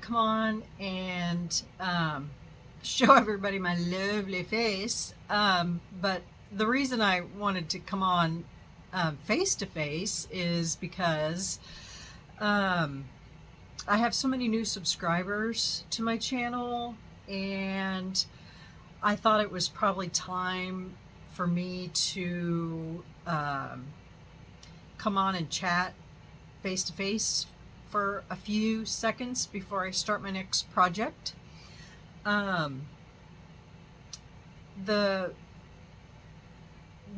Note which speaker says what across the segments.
Speaker 1: come on and show everybody my lovely face. But the reason I wanted to come on face to face is because um, I have so many new subscribers to my channel, and I thought it was probably time for me to come on and chat face to face for a few seconds before I start my next project. The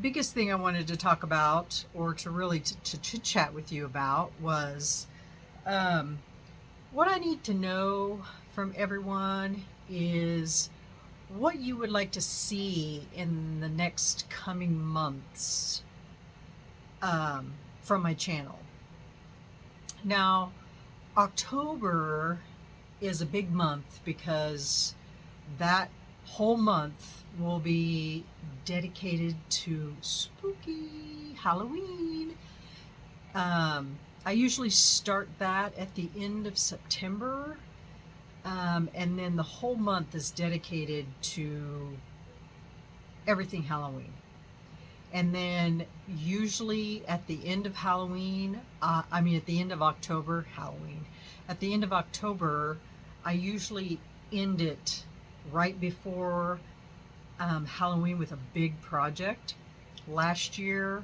Speaker 1: biggest thing I wanted to talk about, or to really to chat with you about, was what I need to know from everyone is what you would like to see in the next coming months from my channel. Now, October is a big month because that whole month will be dedicated to spooky Halloween. I usually start that at the end of September, and then the whole month is dedicated to everything Halloween. And then usually at the end of Halloween, at the end of October, at the end of October, I usually end it right before Halloween with a big project. Last year,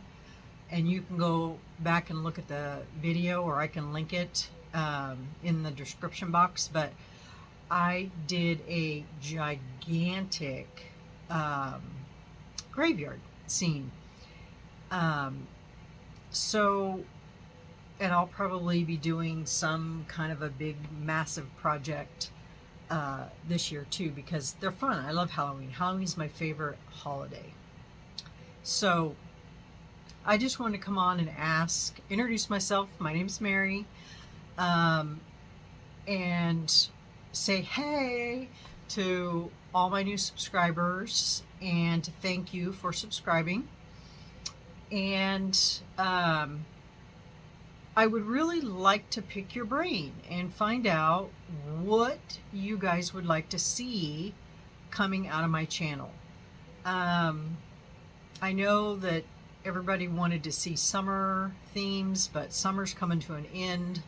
Speaker 1: and you can go back and look at the video, or I can link it in the description box, but I did a gigantic graveyard scene. And I'll probably be doing some kind of a big, massive project this year too, because they're fun. I love Halloween. Halloween's my favorite holiday. So I just wanted to come on and introduce myself. My name's Mary, and say hey to all my new subscribers, and to thank you for subscribing. And I would really like to pick your brain and find out what you guys would like to see coming out of my channel. I know that everybody wanted to see summer themes, but summer's coming to an end.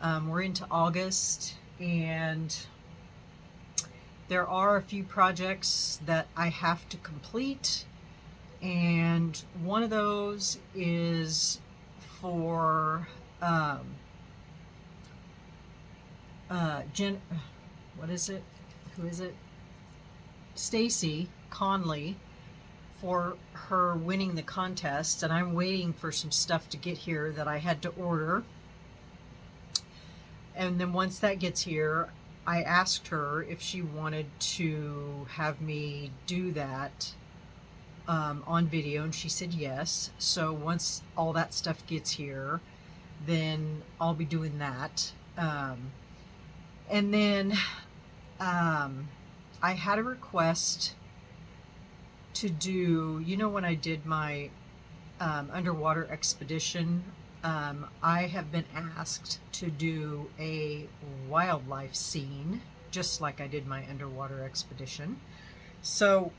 Speaker 1: We're into August, and there are a few projects that I have to complete, and one of those is for Stacy Conley, for her winning the contest, and I'm waiting for some stuff to get here that I had to order. And then once that gets here, I asked her if she wanted to have me do that on video, and she said yes. So once all that stuff gets here, then I'll be doing that. And then I had a request to do, when I did my underwater expedition, I have been asked to do a wildlife scene, just like I did my underwater expedition. So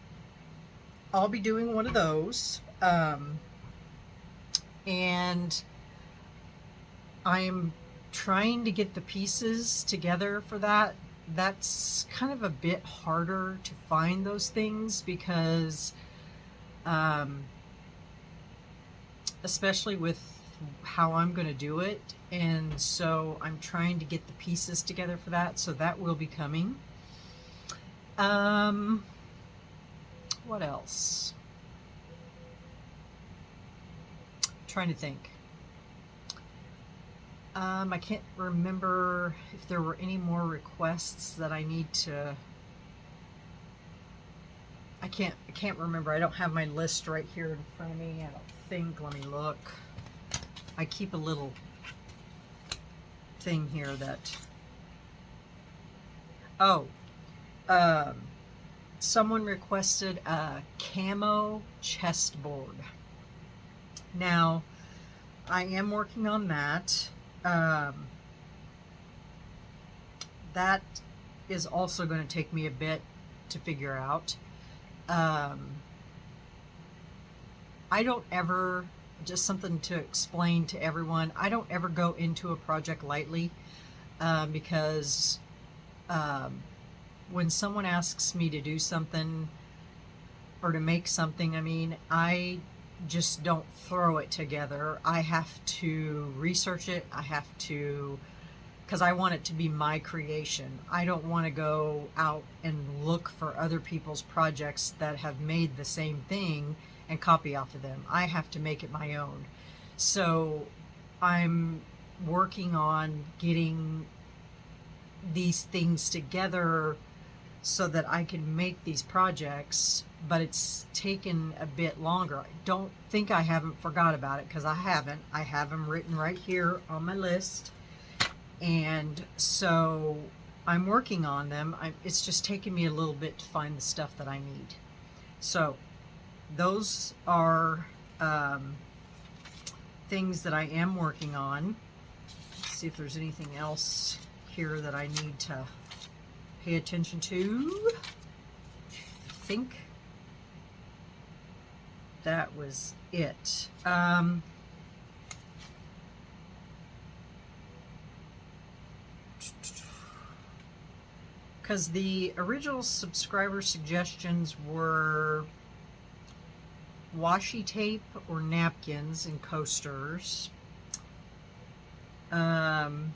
Speaker 1: I'll be doing one of those, and I'm trying to get the pieces together for that. That's kind of a bit harder to find those things, because especially with how I'm going to do it, and so I'm trying to get the pieces together for that, so that will be coming. What else? I'm trying to think. I can't remember if there were any more requests that I need to. I can't remember. I don't have my list right here in front of me. I don't think. Let me look. I keep a little thing here that. Someone requested a camo chessboard. Now, I am working on that. that is also going to take me a bit to figure out. I don't ever, just something to explain to everyone, I don't ever go into a project lightly, because when someone asks me to do something or to make something, I mean, I just don't throw it together. I have to research it. I have to, because I want it to be my creation. I don't want to go out and look for other people's projects that have made the same thing and copy off of them. I have to make it my own. So I'm working on getting these things together so that I can make these projects, but it's taken a bit longer. I don't think I haven't forgot about it, because I haven't. I have them written right here on my list, and so I'm working on them. It's just taken me a little bit to find the stuff that I need. So those are things that I am working on. Let's see if there's anything else here that I need to pay attention to. I think that was it. Because the original subscriber suggestions were washi tape or napkins and coasters. And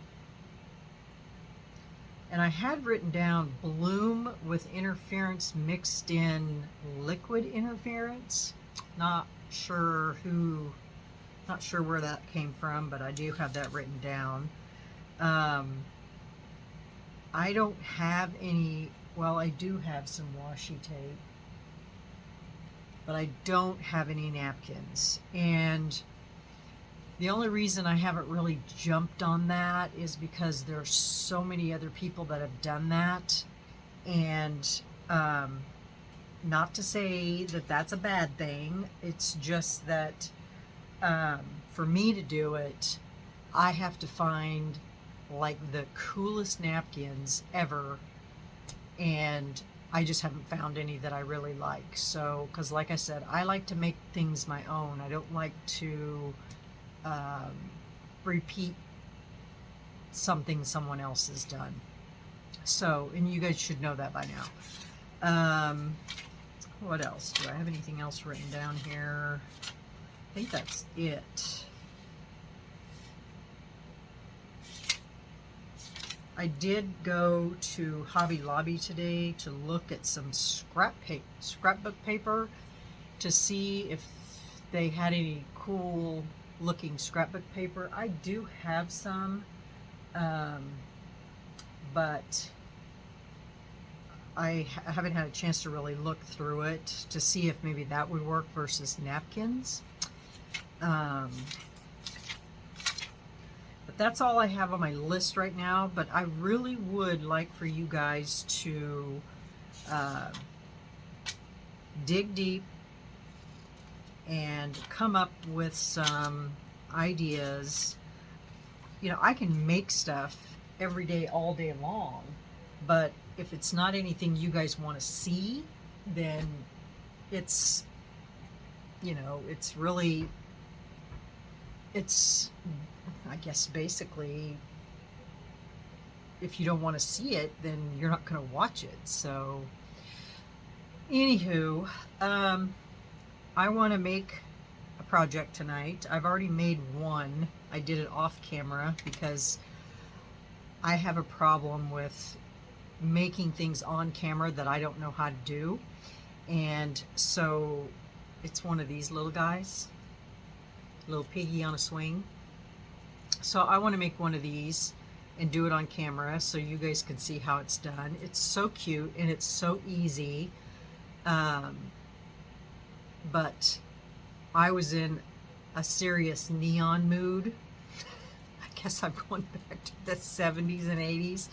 Speaker 1: I had written down bloom with interference mixed in liquid interference. Not sure where that came from, but I do have that written down. I don't have any, well, I do have some washi tape, but I don't have any napkins. And the only reason I haven't really jumped on that is because there's so many other people that have done that. And not to say that that's a bad thing. It's just that for me to do it, I have to find like the coolest napkins ever, and I just haven't found any that I really like. So, because like I said, I like to make things my own. I don't like to repeat something someone else has done. So, and you guys should know that by now. What else? Do I have anything else written down here? I think that's it. I did go to Hobby Lobby today to look at some scrapbook paper to see if they had any cool looking scrapbook paper. I do have some, but I haven't had a chance to really look through it to see if maybe that would work versus napkins. But that's all I have on my list right now. But I really would like for you guys to dig deep and come up with some ideas. You know, I can make stuff every day, all day long, but if it's not anything you guys want to see, then it's, you know, it's really, it's, I guess basically, if you don't want to see it, then you're not going to watch it. So anywho, I want to make a project tonight. I've already made one. I did it off camera because I have a problem with making things on camera that I don't know how to do. And so it's one of these little guys, little piggy on a swing. So I want to make one of these and do it on camera so you guys can see how it's done. It's so cute and it's so easy. But I was in a serious neon mood. I guess I'm going back to the 70s and 80s.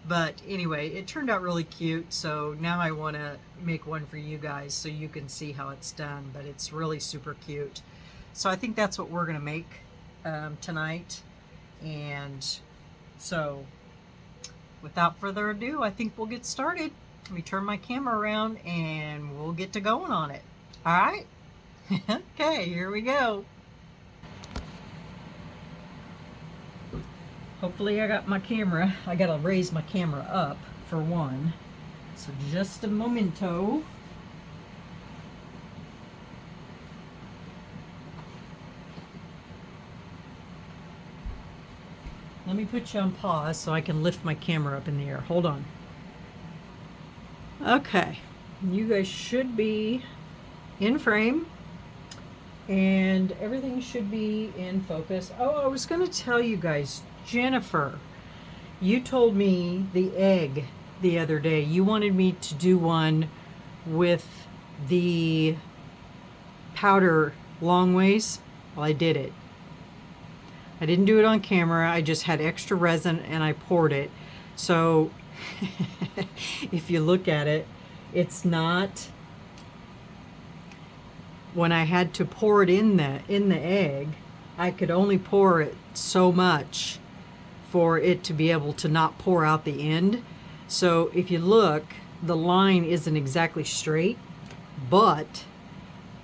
Speaker 1: But anyway, it turned out really cute. So now I want to make one for you guys so you can see how it's done. But it's really super cute. So I think that's what we're going to make tonight. And so without further ado, I think we'll get started. Let me turn my camera around and we'll get to going on it. All right? Okay, here we go. Hopefully I got my camera. I gotta raise my camera up for one. So just a momento. Let me put you on pause so I can lift my camera up in the air. Hold on. Okay, you guys should be in frame and everything should be in focus. Oh, I was going to tell you guys, Jennifer, you told me the egg the other day. You wanted me to do one with the powder long ways. Well, I did it. I didn't do it on camera. I just had extra resin and I poured it. So if you look at it, it's not, when I had to pour it in the egg, I could only pour it so much for it to be able to not pour out the end. So if you look, the line isn't exactly straight, but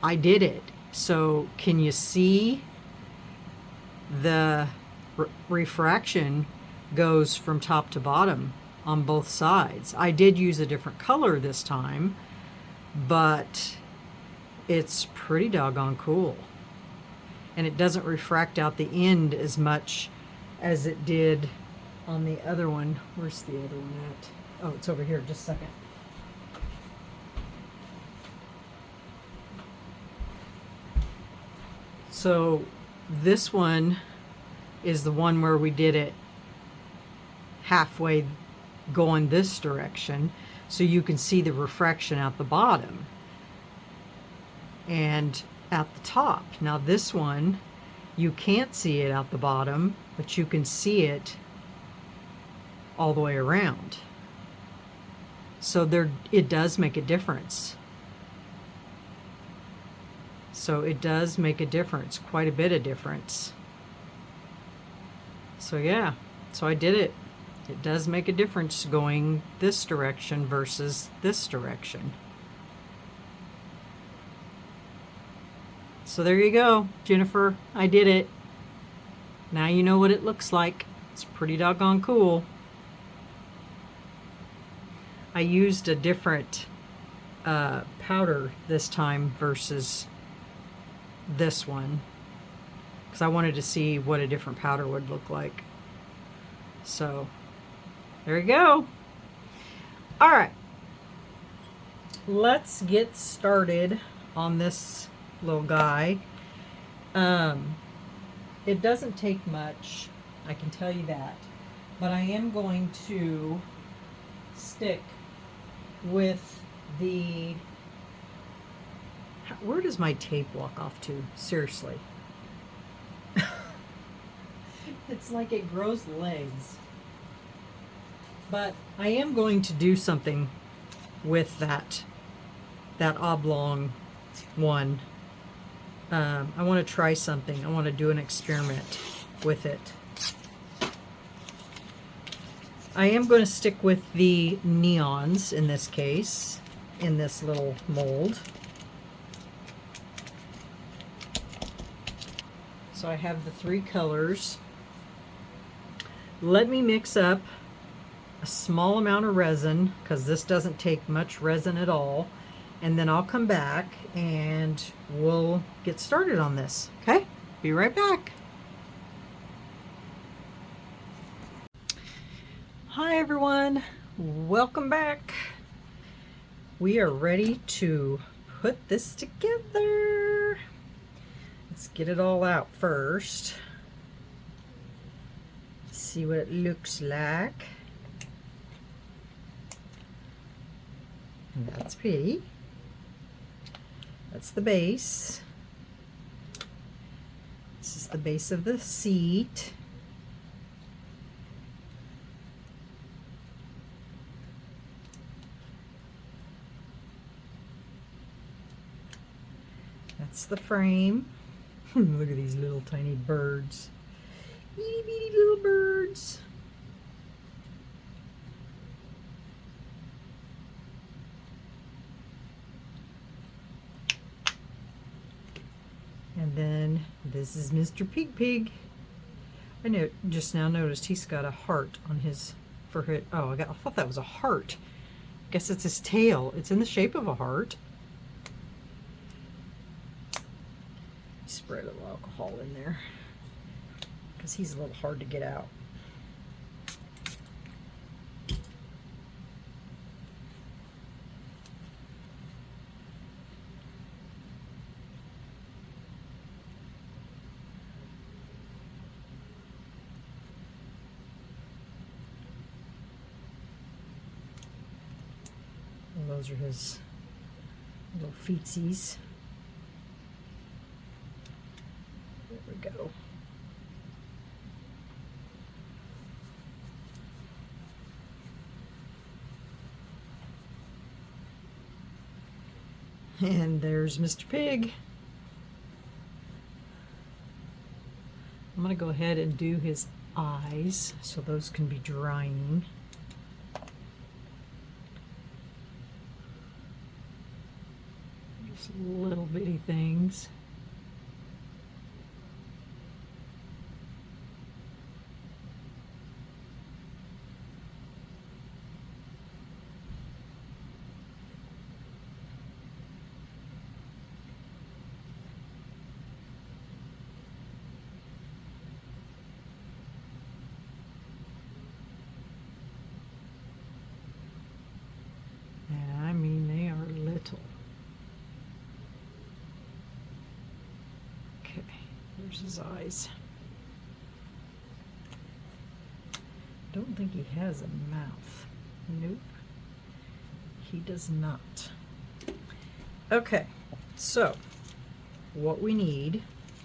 Speaker 1: I did it. So can you see the refraction goes from top to bottom on both sides? I did use a different color this time, but it's pretty doggone cool. And it doesn't refract out the end as much as it did on the other one. Where's the other one at? Oh, it's over here. Just a second. So this one is the one where we did it halfway going this direction, so you can see the refraction at the bottom and at the top. Now this one, you can't see it at the bottom, but you can see it all the way around. So it does make a difference. So it does make a difference, quite a bit of difference. So yeah, so I did it. It does make a difference going this direction versus this direction. So there you go, Jennifer. I did it. Now you know what it looks like. It's pretty doggone cool. I used a different powder this time versus this one, because I wanted to see what a different powder would look like. So there you go. All right, let's get started on this little guy. It doesn't take much, I can tell you that, but I am going to stick with the, where does my tape walk off to? Seriously. It's like it grows legs. But I am going to do something with that oblong one. I want to try something. I want to do an experiment with it. I am going to stick with the neons in this case, in this little mold. So I have the 3 colors. Let me mix up a small amount of resin, because this doesn't take much resin at all, and then I'll come back and we'll get started on this. Okay, be right back. Hi everyone, welcome back. We are ready to put this together. Let's get it all out first. See what it looks like. And that's pretty. That's the base. This is the base of the seat. That's the frame. Look at these little tiny birds. Itty bitty little birds. then this is Mr. Pig Pig. I know, just now noticed he's got a heart on his forehead. Oh, I thought that was a heart. Guess it's his tail. It's in the shape of a heart. Spread a little alcohol in there because he's a little hard to get out. Well, those are his little feetsies. There we go. And there's Mr. Pig. I'm going to go ahead and do his eyes so those can be drying. Just little bitty things. Okay, there's his eyes. Don't think he has a mouth. Nope, he does not. Okay, so what we need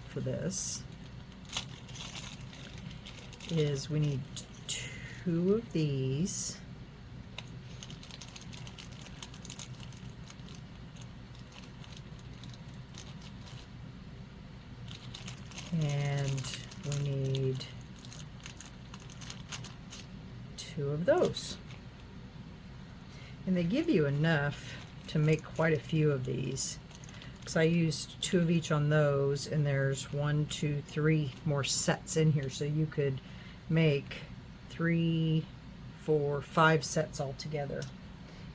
Speaker 1: for this is we need 2 of these. And we need 2 of those. And they give you enough to make quite a few of these. Because I used 2 of each on those, and there's 1, 2, 3 more sets in here. So you could make 3, 4, 5 sets altogether.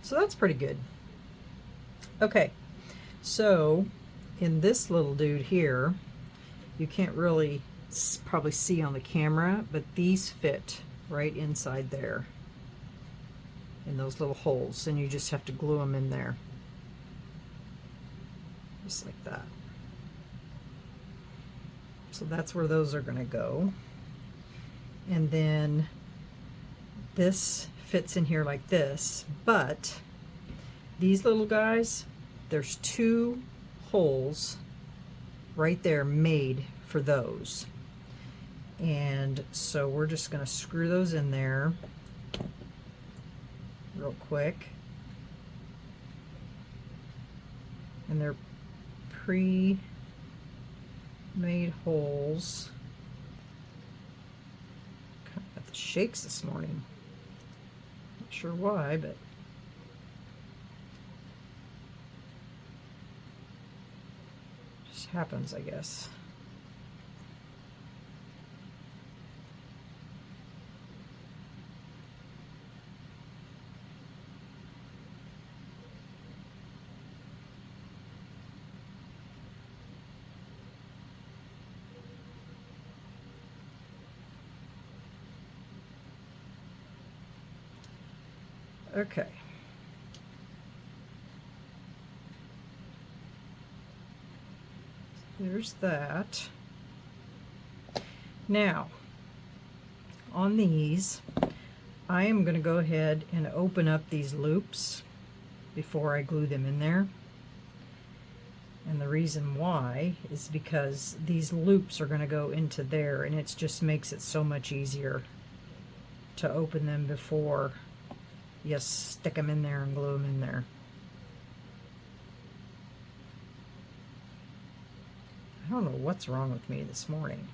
Speaker 1: So that's pretty good. Okay, so in this little dude here, you can't really probably see on the camera, but these fit right inside there in those little holes, and you just have to glue them in there. Just like that. So that's where those are going to go. And then this fits in here like this, but these little guys, there's 2 holes right there made for those. And so we're just going to screw those in there real quick. And they're pre-made holes. Kind of got the shakes this morning. Not sure why, but just happens, I guess. Okay. There's that. Now, on these, I am going to go ahead and open up these loops before I glue them in there. And the reason why is because these loops are going to go into there, and it just makes it so much easier to open them before you stick them in there and glue them in there. I don't know what's wrong with me this morning.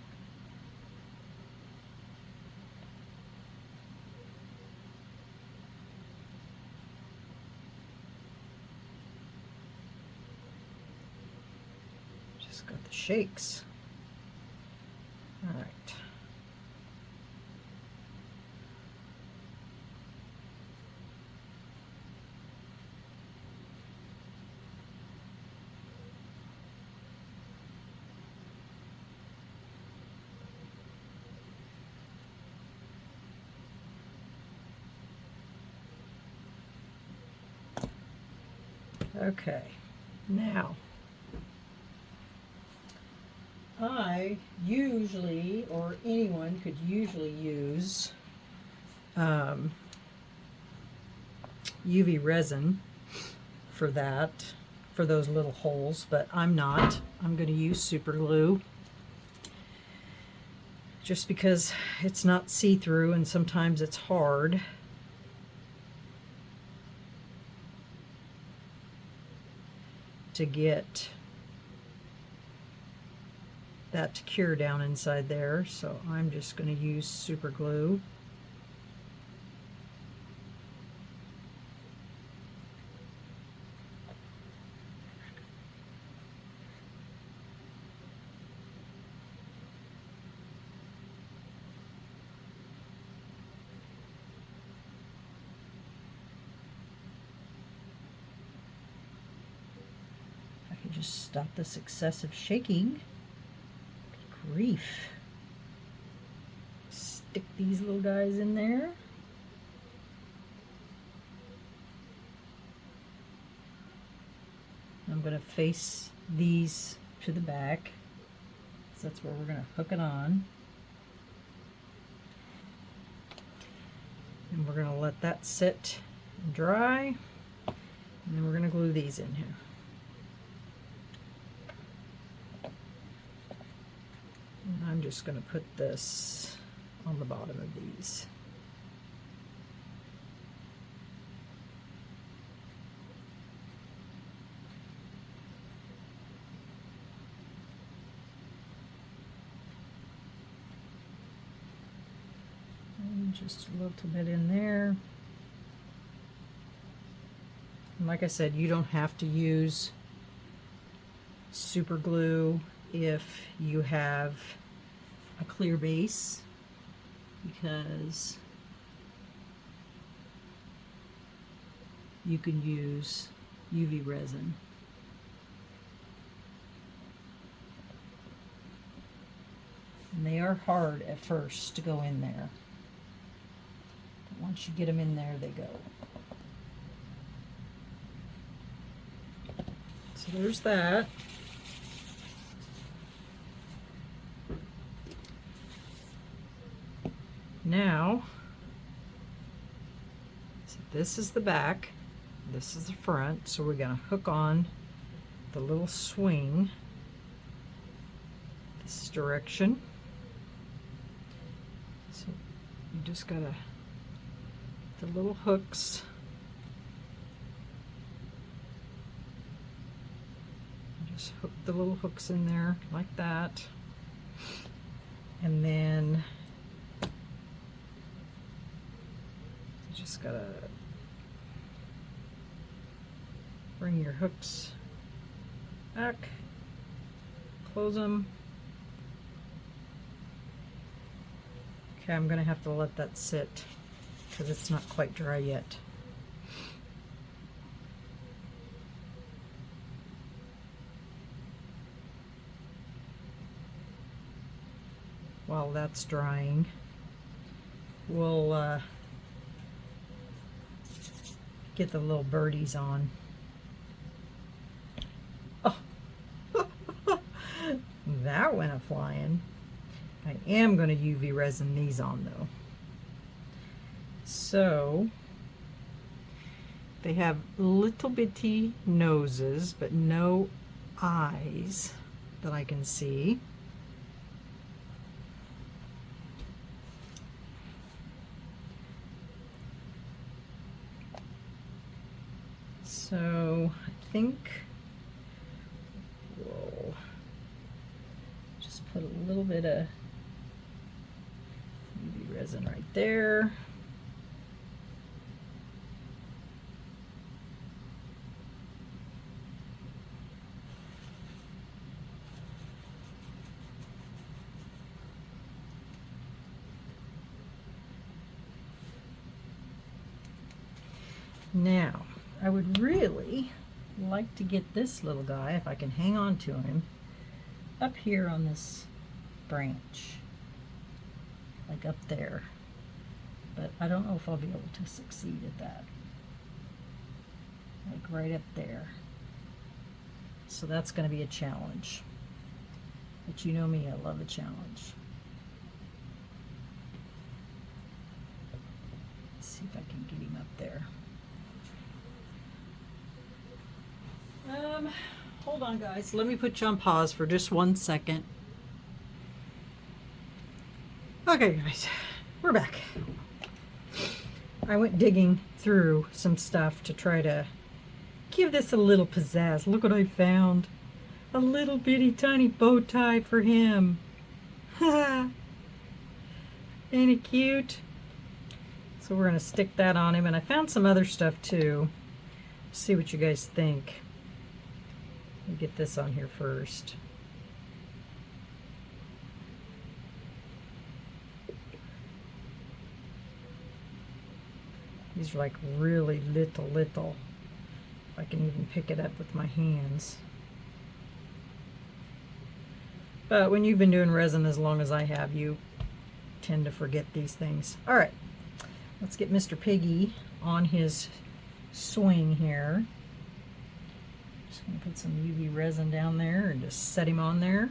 Speaker 1: Just got the shakes. All right. Okay, now I usually, or anyone could usually use UV resin for that, for those little holes, but I'm not. I'm going to use super glue just because it's not see-through and sometimes it's hard. To get that to cure down inside there, so I'm just going to use super glue. Just stop this excessive shaking. Good grief. Stick these little guys in there. I'm going to face these to the back, so that's where we're going to hook it on. And we're going to let that sit and dry, and then we're going to glue these in here. I'm just going to put this on the bottom of these. And just a little bit in there. And like I said, you don't have to use super glue if you have a clear base, because you can use UV resin. And they are hard at first to go in there. But once you get them in there, they go. So there's that. Now, so this is the back, this is the front, so we're going to hook on the little swing this direction. So you just got to, the little hooks, just hook the little hooks in there like that, and then just gotta bring your hooks back, close them. Okay, I'm gonna have to let that sit because it's not quite dry yet. While that's drying, we'll get the little birdies on. Oh, that went a-flying. I am going to UV resin these on though. So they have little bitty noses, but no eyes that I can see. So I think we'll just put a little bit of UV resin right there. Now, I would really like to get this little guy, if I can hang on to him, up here on this branch, like up there. But I don't know if I'll be able to succeed at that. Like right up there. So that's going to be a challenge. But you know me, I love a challenge. Let's see if I can get him up there. Hold on, guys. Let me put you on pause for just 1 second. Okay, guys, we're back. I went digging through some stuff to try to give this a little pizzazz. Look what I found. A little bitty tiny bow tie for him. Ain't it cute? So we're going to stick that on him. And I found some other stuff too. See what you guys think. Let me get this on here first. These are like really little. If I can even pick it up with my hands. But when you've been doing resin as long as I have, you tend to forget these things. All right, let's get Mr. Piggy on his swing here. Just gonna put some UV resin down there and just set him on there.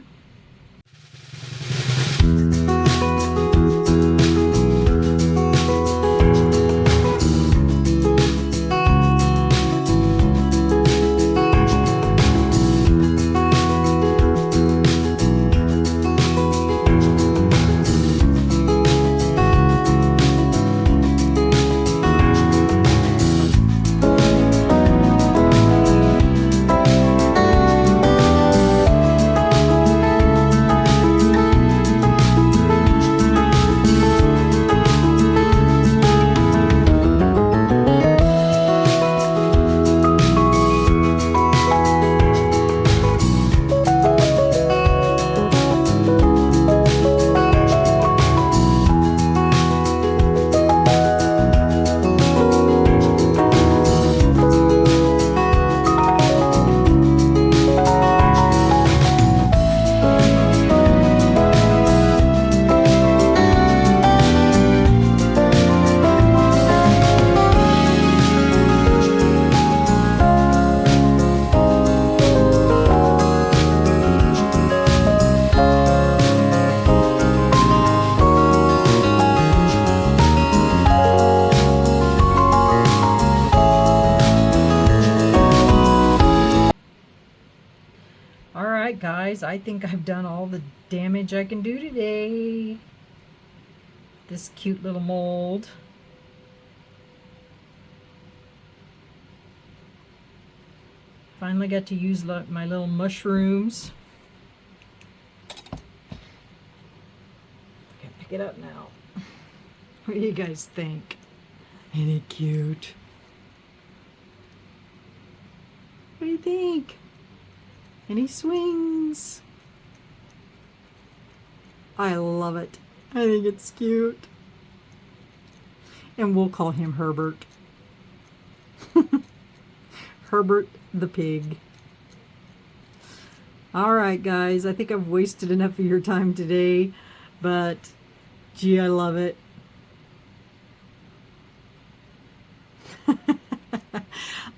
Speaker 1: Alright guys, I think I've done all the damage I can do today. This cute little mold. Finally got to use my little mushrooms. I can pick it up now. What do you guys think? Ain't it cute? What do you think? And he swings. I love it. I think it's cute. And we'll call him Herbert. Herbert the pig. Alright guys, I think I've wasted enough of your time today, but gee, I love it.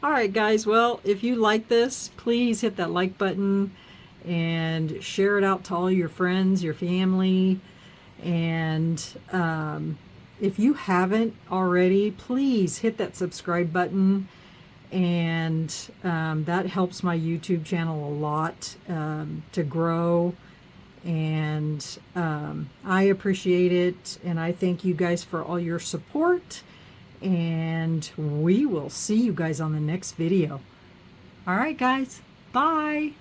Speaker 1: Alright guys, well, if you like this, please hit that like button and share it out to all your friends, your family, and if you haven't already, please hit that subscribe button, and that helps my YouTube channel a lot to grow, and I appreciate it, and I thank you guys for all your support. And we will see you guys on the next video. All right, guys. Bye.